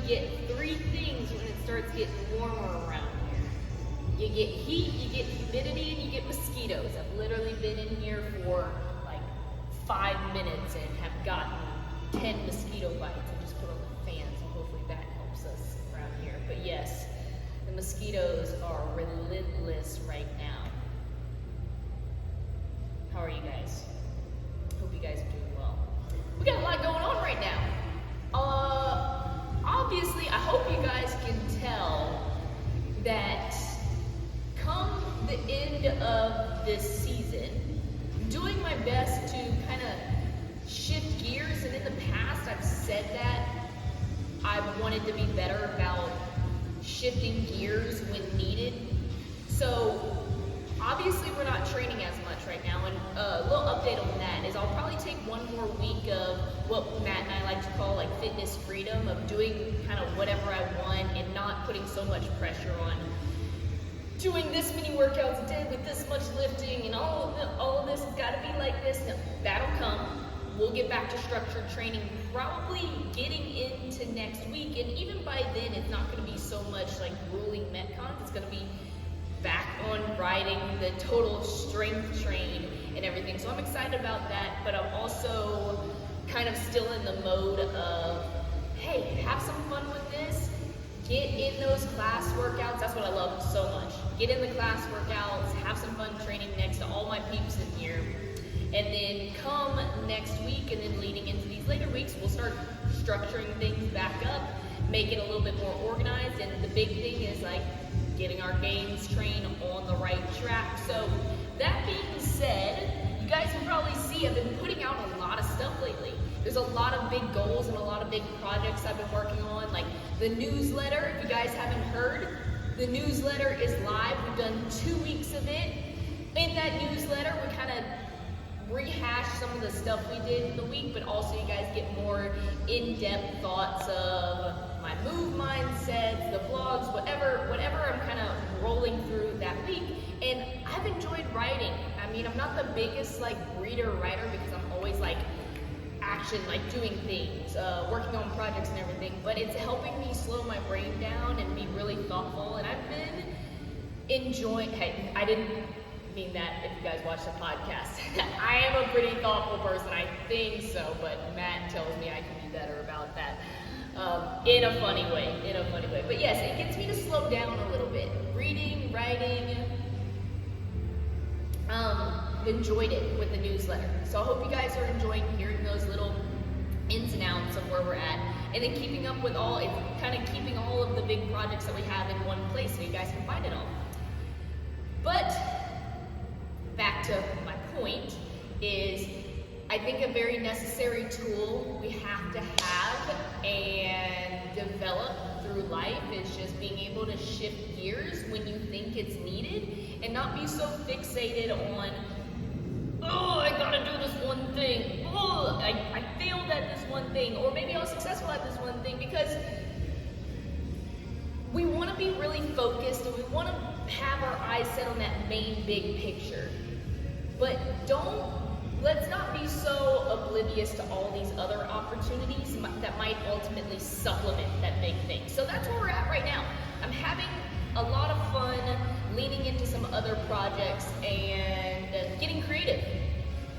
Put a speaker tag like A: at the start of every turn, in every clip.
A: get three things when it starts getting warmer around here. You get heat, you get humidity, and you get mosquitoes. I've literally been in here for like 5 minutes and have gotten 10 mosquito bites. I just put on the fan, so hopefully that helps us around here. But yes, the mosquitoes are relentless right now. How are you guys? Hope you guys are doing well. We got a lot going on right now. Obviously, I hope you guys can tell that come the end of this season, I'm doing my best to kind of shift gears, and in the past I've said that I've wanted to be better about shifting gears when needed. So obviously we're not training as much right now, and a little update on that is I'll probably take one more week of what Matt and I like to call like fitness freedom, of doing kind of whatever I want and not putting so much pressure on doing this many workouts a day with this much lifting and all of this has got to be like this. No, that'll come. We'll get back to structured training probably getting into next week, and even by then it's not going to be so much like grueling metcons. It's going to be back on riding the total strength train and everything. So I'm excited about that, but I'm also kind of still in the mode of, hey, have some fun with this. Get in those class workouts. That's what I love so much. Get in the class workouts, have some fun training next to all my peeps in here. And then come next week and then leading into these later weeks, we'll start structuring things back up, make it a little bit more organized. And the big thing is like getting our games train on the right track. So that being said, you guys can probably see I've been putting out a lot of stuff lately. There's a lot of big goals and a lot of big projects I've been working on, like the newsletter. If you guys haven't heard, the newsletter is live. We've done 2 weeks of it. In that newsletter, we kind of rehash some of the stuff we did in the week, but also you guys get more in-depth thoughts of my move mindsets, the vlogs, whatever I'm kind of rolling through that week. And I've enjoyed writing. I mean, I'm not the biggest like reader writer because I'm always like action, like doing things, working on projects and everything, but it's helping me slow my brain down and be really thoughtful. And I've been enjoying, hey, I didn't mean that if you guys watch the podcast. I am a pretty thoughtful person, I think so, but Matt tells me I can be better about that. In a funny way. But yes, it gets me to slow down a little bit. Reading, writing, enjoyed it with the newsletter. So I hope you guys are enjoying hearing those little ins and outs of where we're at, and then keeping up with keeping all of the big projects that we have in one place so you guys can find it all. But back to my point is, I think a very necessary tool we have to have and develop through life is just being able to shift gears when you think it's needed and not be so fixated on, oh, I gotta do this one thing, oh, I failed at this one thing, or maybe I was successful at this one thing, because we want to be really focused and we want to have our eyes set on that main big picture. But let's not be so oblivious to all these other opportunities that might ultimately supplement that big thing. So that's where we're at right now. I'm having a lot of fun leaning into some other projects and getting creative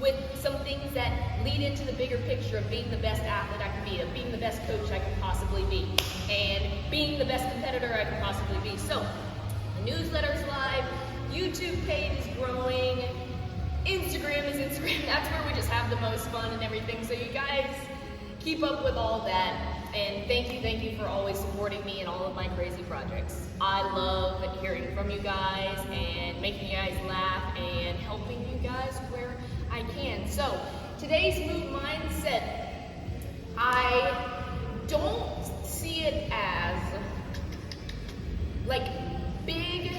A: with some things that lead into the bigger picture of being the best athlete I can be, of being the best coach I can possibly be, and being the best competitor I can possibly be. So the newsletter's live, YouTube page is growing, Instagram is Instagram. That's where we just have the most fun and everything. So you guys keep up with all that. And thank you for always supporting me in all of my crazy projects. I love hearing from you guys and making you guys laugh and helping you guys where I can. So today's move mindset, I don't see it as like big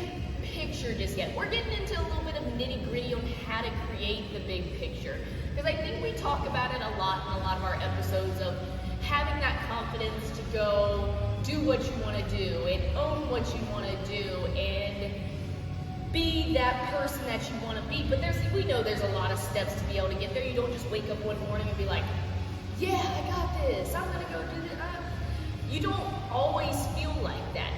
A: picture just yet. We're getting into a little bit of nitty-gritty on how to create the big picture, because I think we talk about it a lot in a lot of our episodes of having that confidence to go do what you want to do and own what you want to do and be that person that you want to be. But we know there's a lot of steps to be able to get there. You don't just wake up one morning and be like, yeah, I got this, I'm gonna go do this. You don't always feel like that.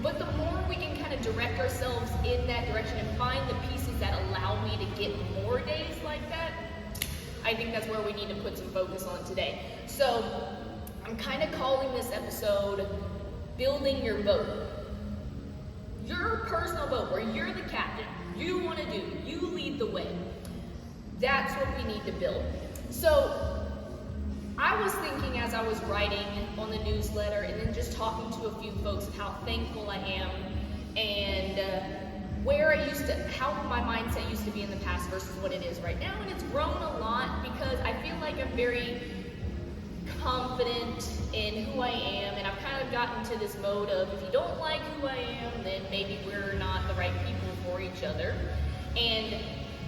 A: But the more we can kind of direct ourselves in that direction and find the pieces that allow me to get more days like that, I think that's where we need to put some focus on today. So I'm kind of calling this episode Building Your Boat. Your personal boat where you're the captain, you want to do, you lead the way. That's what we need to build. So I was thinking as I was writing on the newsletter and then just talking to a few folks of how thankful I am and how my mindset used to be in the past versus what it is right now. And it's grown a lot because I feel like I'm very confident in who I am, and I've kind of gotten to this mode of if you don't like who I am, then maybe we're not the right people for each other. And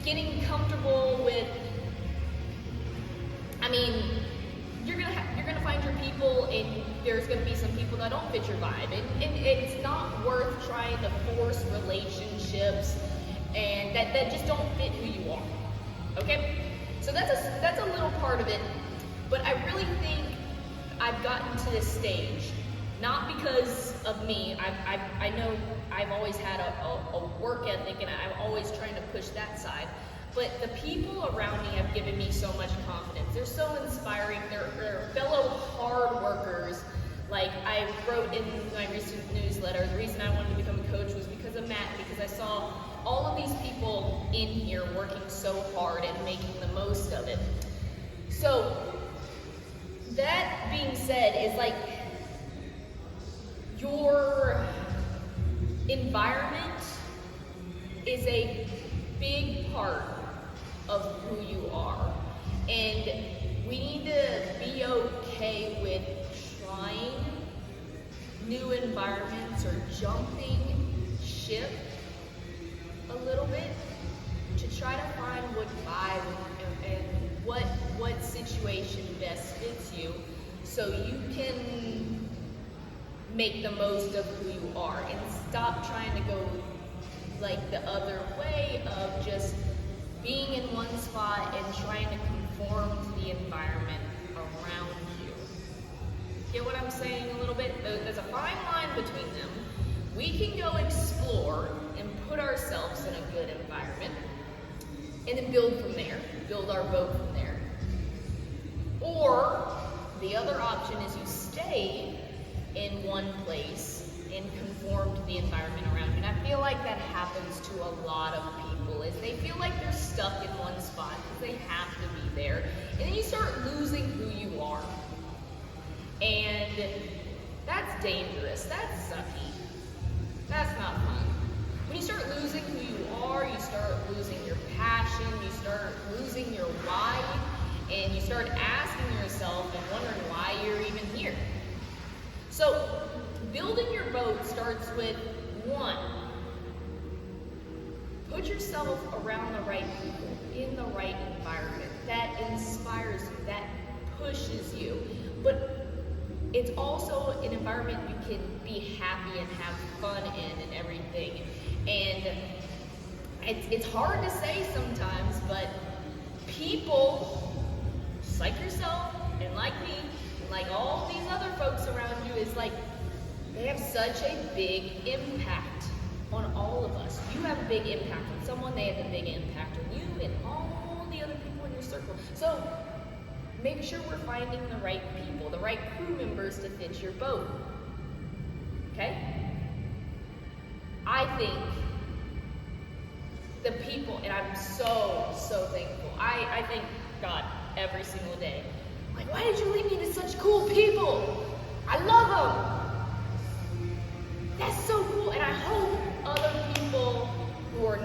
A: getting comfortable with, you're gonna find your people, and there's gonna be some people that don't fit your vibe, and it's not worth trying to force relationships and that just don't fit who you are. Okay, so that's a little part of it, but I really think I've gotten to this stage not because of me. I know I've always had a work ethic, and I'm always trying to push that side. But the people around me have given me so much confidence. They're so inspiring. They're fellow hard workers. Like I wrote in my recent newsletter, the reason I wanted to become a coach was because of Matt, because I saw all of these people in here working so hard and making the most of it. So that being said, is like your environment is a big part of who you are, and we need to be okay with trying new environments or jumping ship a little bit to try to find what vibe and what situation best fits you, so you can make the most of who you are and stop trying to go like the other way of just being in one spot and trying to conform to the environment around you. Get what I'm saying a little bit? There's a fine line between them. We can go explore and put ourselves in a good environment and then build from there, build our boat from there. Or the other option is you stay in one place and conform to the environment around you. And I feel like that happens to a lot of people, is they feel like they're stuck in one spot because they have to be there. And then you start losing who you are. And that's dangerous. That's sucky. That's not fun. When you start losing who you are, you start losing your passion, you start losing your why, and you start asking yourself and wondering why you're even here. So, building your boat starts with 1, put yourself around the right people, in the right environment that inspires you, that pushes you. But it's also an environment you can be happy and have fun in and everything. And it's hard to say sometimes, but people just like yourself and like me, and like all these other folks around you, is like they have such a big impact on all of us. You have a big impact on someone, they have a big impact on you and all the other people in your circle. So make sure we're finding the right people, the right crew members to fit your boat. Okay? I think the people, and I'm so thankful. I thank God every single day. Like, why did you lead me to such cool people? I love them. That's so cool. And I hope other people who are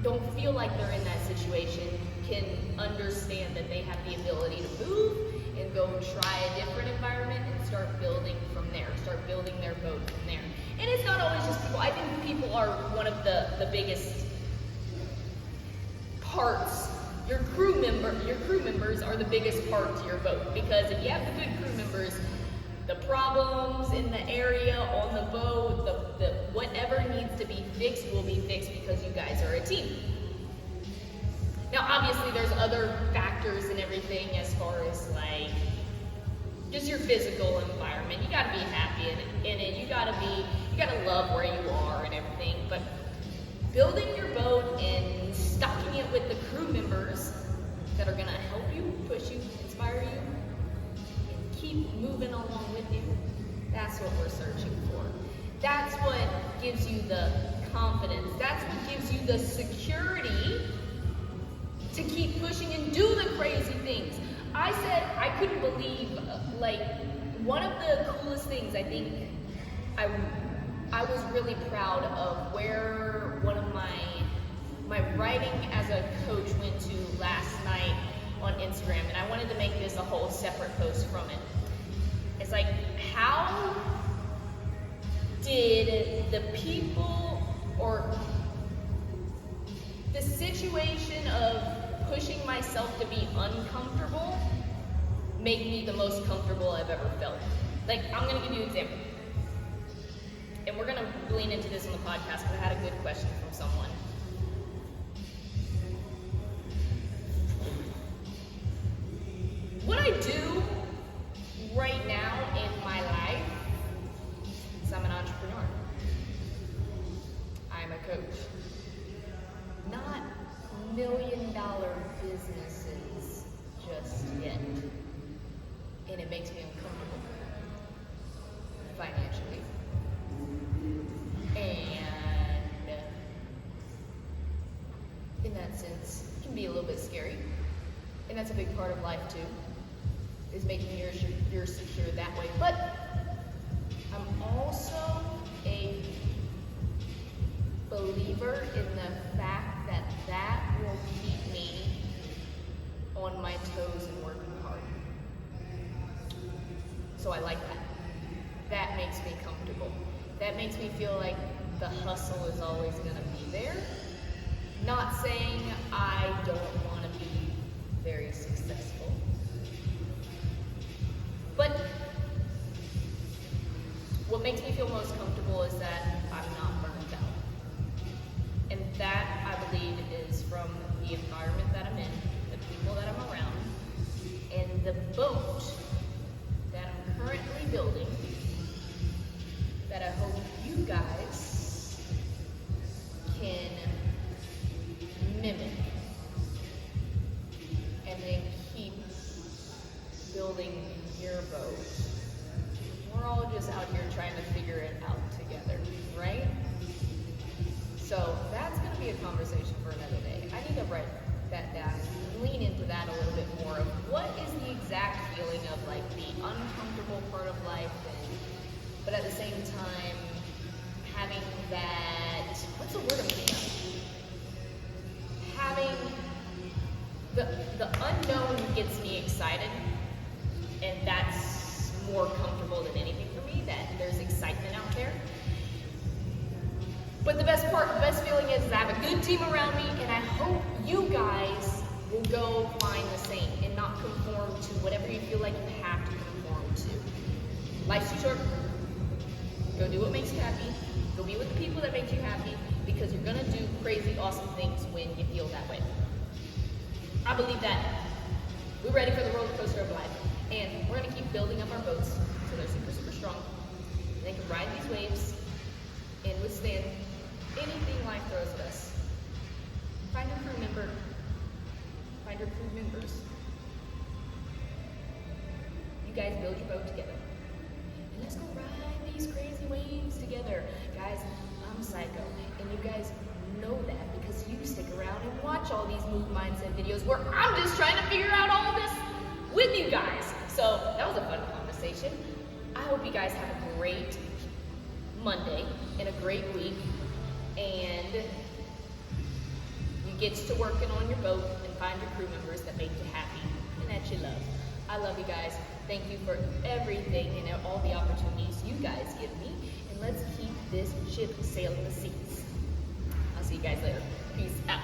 A: don't feel like they're in that situation can understand that they have the ability to move and go try a different environment and start building from there, start building their boat from there. And it's not always just people. I think people are one of the biggest parts. Your crew members are the biggest part to your boat, because if you have the good crew members, the problems in the area, on the boat, the whatever needs to be fixed will be fixed because you guys are a team. Now, obviously, there's other factors and everything as far as like just your physical environment. You gotta be happy in it. You gotta love where you are and everything. But building your boat and stocking it with the crew members that are gonna help you, push you, inspire you, and keep moving along with you. That's what we're searching for. That's what gives you the confidence. That's what gives you the security to keep pushing and do the crazy things. I said I couldn't believe, one of the coolest things I think I was really proud of where one of my writing as a coach went to last night on Instagram, and I wanted to make this a whole separate post from it. It's like, how did the people or the situation of pushing myself to be uncomfortable make me the most comfortable I've ever felt? Like, I'm gonna give you an example. And we're gonna lean into this on the podcast because I had a good question from someone. What I do right now in my life is I'm an entrepreneur. I'm a coach. Not $1 million businesses just yet. And it makes me uncomfortable financially. And in that sense, it can be a little bit scary. And that's a big part of life too, is making you're secure that way. But I'm also a believer in the fact that that will keep me on my toes and working hard. So I like that. That makes me comfortable. That makes me feel like the hustle is always going to be there. Not saying I don't want to be very successful. But what makes me feel most comfortable is that I'm not burnt out. And that, I believe, is from the environment that I'm in, the people that I'm around, and the boat that I'm currently building, that I hope you guys can mimic and then keep building your boat. We're all just out here trying to figure it out together, right? So that's going to be a conversation for another day. I need to write that down and lean into that a little bit more of what is the exact feeling of like the uncomfortable part of life, but at the same time having that, what's the word I'm thinking of? Having the unknown gets me excited, and that's more comfortable than anything for me, that there's excitement out there. But the best feeling is I have a good team around me, and I hope you guys will go find the same and not conform to whatever you feel like you have to conform to. Life's too short. Go do what makes you happy. Go be with the people that make you happy, because you're gonna do crazy, awesome things when you feel that way. I believe that. We're ready for the roller coaster of life, and we're gonna keep building up our boats so they're super, super strong. And they can ride these waves and withstand anything life throws at us. Find your crew member. Find your crew members. You guys build your boat together. And let's go ride these crazy waves together. Guys, I'm psycho. And you guys know that because you stick around and watch all these Move Mindset videos where I'm just trying to figure out all of this with you guys. So that was a fun conversation. I hope you guys have a great Monday and a great week, and you get to working on your boat and find your crew members that make you happy and that you love. I love you guys. Thank you for everything and all the opportunities you guys give me, and let's keep this ship sailing the seas. I'll see you guys later. Peace out.